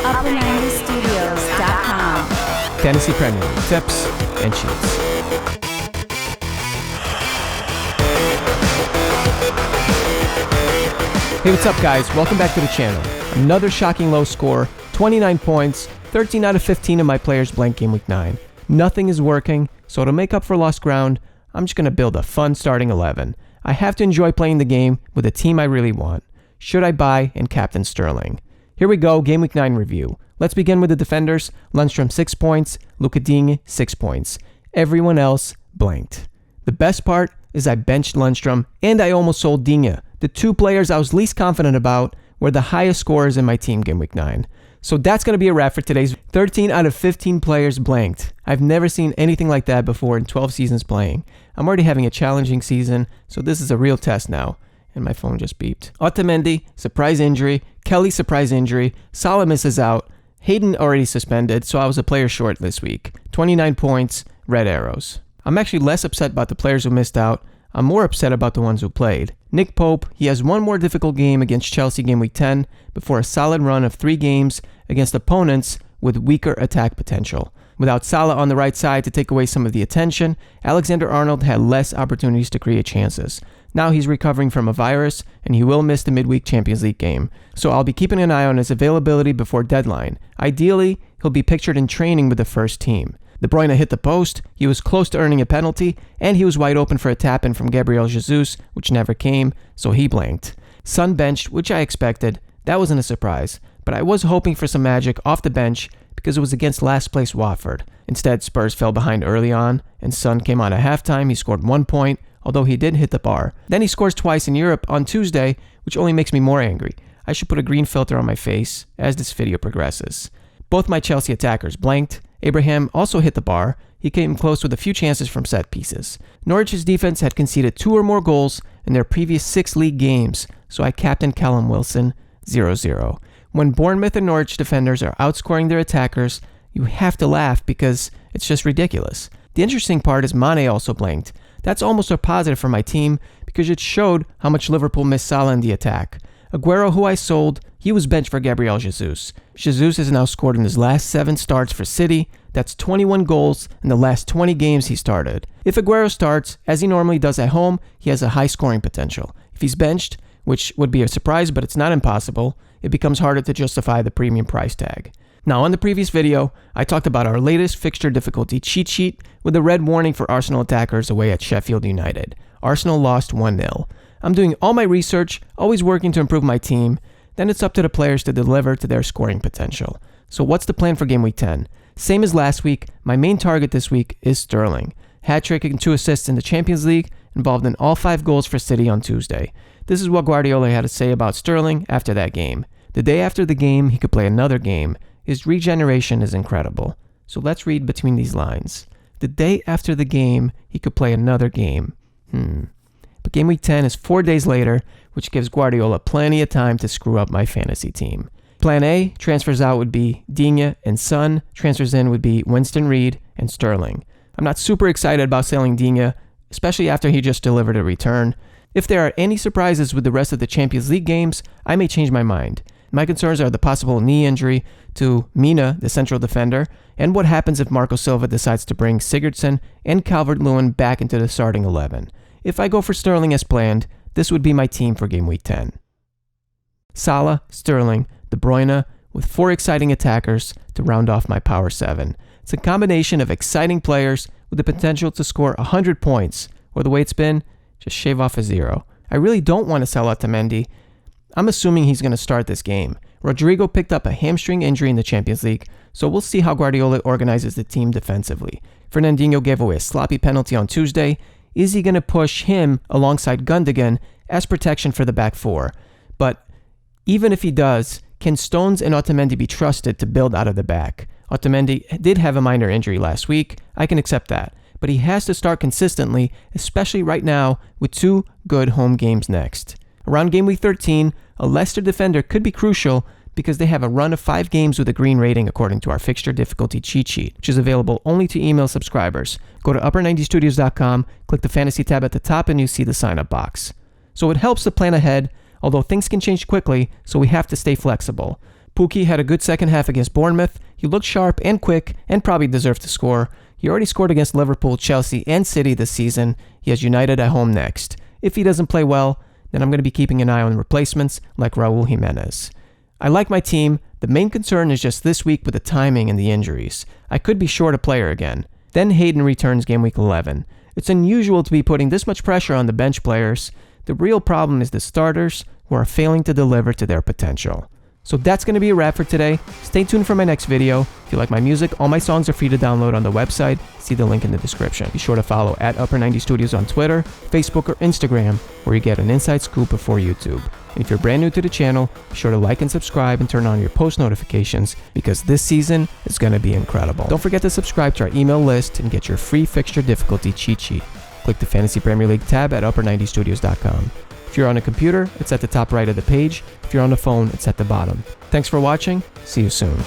Upper90studios.com. Fantasy Premier League tips and cheats. Hey, what's up guys? Welcome back to the channel. Another shocking low score, 29 points, 13 out of 15 of my players blank game week 9. Nothing is working, so to make up for lost ground, I'm just going to build a fun starting 11. I have to enjoy playing the game with a team I really want. Should I buy and captain Sterling? Here we go, game week 9 review. Let's begin with the defenders. Lundstrom 6 points, Luka Digne 6 points. Everyone else blanked. The best part is I benched Lundstrom and I almost sold Digne. The two players I was least confident about were the highest scorers in my team game week 9. So that's going to be a wrap for today's 13 out of 15 players blanked. I've never seen anything like that before in 12 seasons playing. I'm already having a challenging season, so this is a real test now. And my phone just beeped. Otamendi, surprise injury. Kelly, surprise injury. Salah misses out. Hayden already suspended, so I was a player short this week. 29 points, red arrows. I'm actually less upset about the players who missed out. I'm more upset about the ones who played. Nick Pope, he has one more difficult game against Chelsea game week 10 before a solid run of 3 games against opponents with weaker attack potential. Without Salah on the right side to take away some of the attention, Alexander-Arnold had less opportunities to create chances. Now he's recovering from a virus and he will miss the midweek Champions League game, so I'll be keeping an eye on his availability before deadline. Ideally, he'll be pictured in training with the first team. De Bruyne hit the post, he was close to earning a penalty, and he was wide open for a tap-in from Gabriel Jesus, which never came, so he blanked. Son benched, which I expected. That wasn't a surprise, but I was hoping for some magic off the bench because it was against last place Watford. Instead, Spurs fell behind early on, and Son came on at halftime. He scored 1 point, although he did hit the bar. Then he scores twice in Europe on Tuesday, which only makes me more angry. I should put a green filter on my face as this video progresses. Both my Chelsea attackers blanked. Abraham also hit the bar. He came close with a few chances from set pieces. Norwich's defense had conceded 2 or more goals in their previous 6 league games, so I captained Callum Wilson 0-0. When Bournemouth and Norwich defenders are outscoring their attackers, you have to laugh because it's just ridiculous. The interesting part is Mane also blanked. That's almost a positive for my team because it showed how much Liverpool missed Salah in the attack. Aguero, who I sold, he was benched for Gabriel Jesus. Jesus has now scored in his last 7 starts for City. That's 21 goals in the last 20 games he started. If Aguero starts, as he normally does at home, he has a high scoring potential. If he's benched, which would be a surprise but it's not impossible, it becomes harder to justify the premium price tag. Now, on the previous video, I talked about our latest fixture difficulty cheat sheet with a red warning for Arsenal attackers away at Sheffield United. Arsenal lost 1-0. I'm doing all my research, always working to improve my team. Then it's up to the players to deliver to their scoring potential. So what's the plan for game week 10? Same as last week, my main target this week is Sterling. Hat-trick and 2 assists in the Champions League, involved in all 5 goals for City on Tuesday. This is what Guardiola had to say about Sterling after that game. The day after the game, he could play another game. His regeneration is incredible. So let's read between these lines. The day after the game, he could play another game. But game week 10 is 4 days later, which gives Guardiola plenty of time to screw up my fantasy team. Plan A, transfers out would be Digne and Son. Transfers in would be Winston Reid and Sterling. I'm not super excited about selling Digne, especially after he just delivered a return. If there are any surprises with the rest of the Champions League games, I may change my mind. My concerns are the possible knee injury to Mina, the central defender, and what happens if Marco Silva decides to bring Sigurdsson and Calvert-Lewin back into the starting 11. If I go for Sterling as planned, this would be my team for game week 10. Salah, Sterling, De Bruyne, with 4 exciting attackers to round off my power 7. It's a combination of exciting players with the potential to score 100 points, or the way it's been, just shave off a 0. I really don't want to sell Otamendi. I'm assuming he's going to start this game. Rodrigo picked up a hamstring injury in the Champions League, so we'll see how Guardiola organizes the team defensively. Fernandinho gave away a sloppy penalty on Tuesday. Is he going to push him alongside Gundogan as protection for the back 4? But even if he does, can Stones and Otamendi be trusted to build out of the back? Otamendi did have a minor injury last week. I can accept that. But he has to start consistently, especially right now with 2 good home games next. Around game week 13, a Leicester defender could be crucial because they have a run of 5 games with a green rating according to our fixture difficulty cheat sheet, which is available only to email subscribers. Go to upper90studios.com, click the fantasy tab at the top, and you see the sign up box. So it helps to plan ahead. although things can change quickly, so we have to stay flexible. Pukki had a good second half against Bournemouth. He looked sharp and quick and probably deserved to score. He already scored against Liverpool, Chelsea, and City this season. He has United at home next. If he doesn't play well, then I'm going to be keeping an eye on replacements like Raul Jimenez. I like my team. The main concern is just this week with the timing and the injuries. I could be short a player again. Then Hayden returns game week 11. It's unusual to be putting this much pressure on the bench players. The real problem is the starters who are failing to deliver to their potential. So that's going to be a wrap for today. Stay tuned for my next video. If you like my music, all my songs are free to download on the website. See the link in the description. Be sure to follow at Upper 90 Studios on Twitter, Facebook, or Instagram, where you get an inside scoop before YouTube. And if you're brand new to the channel, be sure to like and subscribe and turn on your post notifications because this season is going to be incredible. Don't forget to subscribe to our email list and get your free fixture difficulty cheat sheet. Click the Fantasy Premier League tab at upper90studios.com. If you're on a computer, it's at the top right of the page. If you're on the phone, it's at the bottom. Thanks for watching. See you soon.